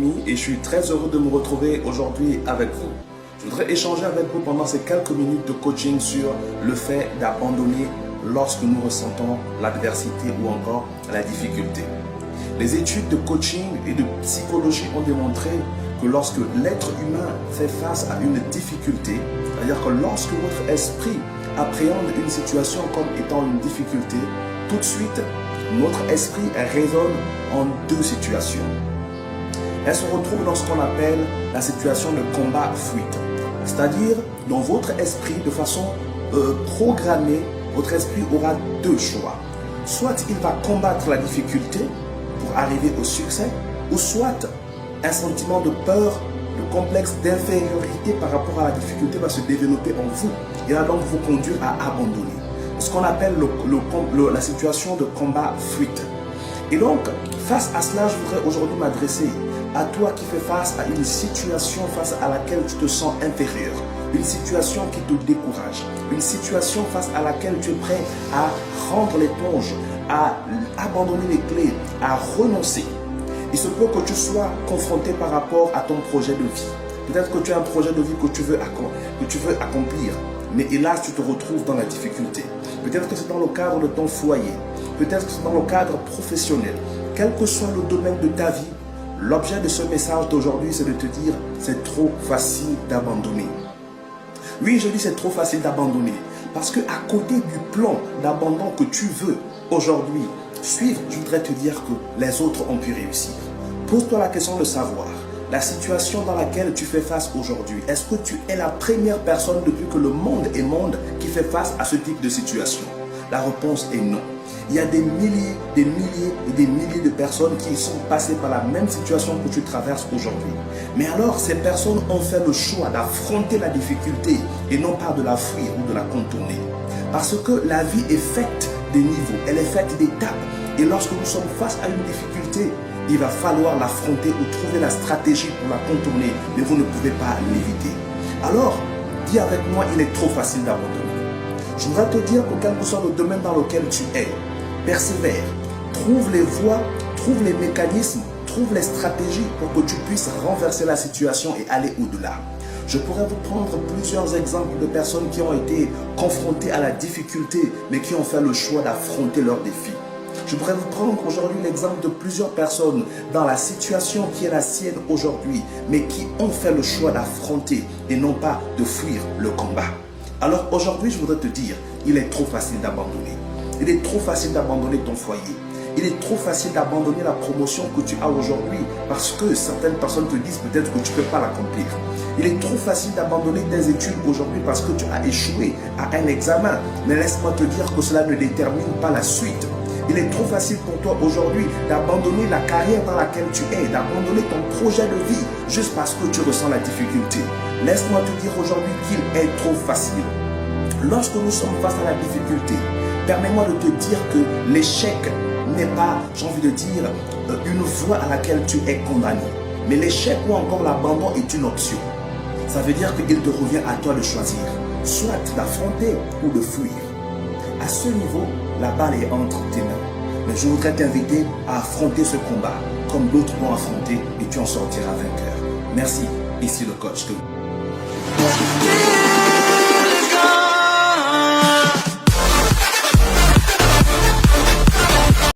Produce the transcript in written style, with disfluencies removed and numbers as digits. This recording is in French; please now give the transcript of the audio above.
Rémi et je suis très heureux de me retrouver aujourd'hui avec vous. Je voudrais échanger avec vous pendant ces quelques minutes de coaching sur le fait d'abandonner lorsque nous ressentons l'adversité ou encore la difficulté. Les études de coaching et de psychologie ont démontré que lorsque l'être humain fait face à une difficulté, c'est-à-dire que lorsque votre esprit appréhende une situation comme étant une difficulté, tout de suite, notre esprit résonne en deux situations. Elle se retrouve dans ce qu'on appelle la situation de combat-fuite. C'est-à-dire, dans votre esprit, de façon programmée, votre esprit aura deux choix. Soit il va combattre la difficulté pour arriver au succès, ou soit un sentiment de peur, de complexe d'infériorité par rapport à la difficulté va se développer en vous et va donc vous conduire à abandonner. Ce qu'on appelle la situation de combat-fuite. Et donc, face à cela, je voudrais aujourd'hui m'adresser à toi qui fais face à une situation face à laquelle tu te sens inférieur, une situation qui te décourage, une situation face à laquelle tu es prêt à rendre l'éponge, à abandonner les clés, à renoncer. Il se peut que tu sois confronté par rapport à ton projet de vie. Peut-être que tu as un projet de vie que tu veux accomplir, mais hélas, tu te retrouves dans la difficulté. Peut-être que c'est dans le cadre de ton foyer, peut-être que c'est dans le cadre professionnel. Quel que soit le domaine de ta vie, l'objet de ce message d'aujourd'hui, c'est de te dire, c'est trop facile d'abandonner. Oui, je dis c'est trop facile d'abandonner, parce qu'à côté du plan d'abandon que tu veux aujourd'hui suivre, je voudrais te dire que les autres ont pu réussir. Pose-toi la question de savoir, la situation dans laquelle tu fais face aujourd'hui, est-ce que tu es la première personne depuis que le monde est monde qui fait face à ce type de situation? La réponse est non. Il y a des milliers et des milliers de personnes qui sont passées par la même situation que tu traverses aujourd'hui. Mais alors, ces personnes ont fait le choix d'affronter la difficulté et non pas de la fuir ou de la contourner. Parce que la vie est faite des niveaux, elle est faite d'étapes. Et lorsque nous sommes face à une difficulté, il va falloir l'affronter ou trouver la stratégie pour la contourner, mais vous ne pouvez pas l'éviter. Alors, dis avec moi, il est trop facile d'abandonner. Je voudrais te dire que quel que soit le domaine dans lequel tu es, persévère, trouve les voies, trouve les mécanismes, trouve les stratégies pour que tu puisses renverser la situation et aller au-delà. Je pourrais vous prendre plusieurs exemples de personnes qui ont été confrontées à la difficulté, mais qui ont fait le choix d'affronter leurs défis. Je pourrais vous prendre aujourd'hui l'exemple de plusieurs personnes dans la situation qui est la sienne aujourd'hui, mais qui ont fait le choix d'affronter et non pas de fuir le combat. Alors aujourd'hui, je voudrais te dire, il est trop facile d'abandonner. Il est trop facile d'abandonner ton foyer. Il est trop facile d'abandonner la promotion que tu as aujourd'hui parce que certaines personnes te disent peut-être que tu ne peux pas l'accomplir. Il est trop facile d'abandonner tes études aujourd'hui parce que tu as échoué à un examen. Mais laisse-moi te dire que cela ne détermine pas la suite. Il est trop facile pour toi aujourd'hui d'abandonner la carrière dans laquelle tu es, d'abandonner ton projet de vie juste parce que tu ressens la difficulté. Laisse-moi te dire aujourd'hui qu'il est trop facile. Lorsque nous sommes face à la difficulté, permets-moi de te dire que l'échec n'est pas, j'ai envie de dire, une voie à laquelle tu es condamné. Mais l'échec ou encore l'abandon est une option. Ça veut dire qu'il te revient à toi de choisir, soit d'affronter ou de fuir. À ce niveau, la balle est entre tes mains. Mais je voudrais t'inviter à affronter ce combat comme d'autres l'ont affronté et tu en sortiras vainqueur. Merci, ici le coach.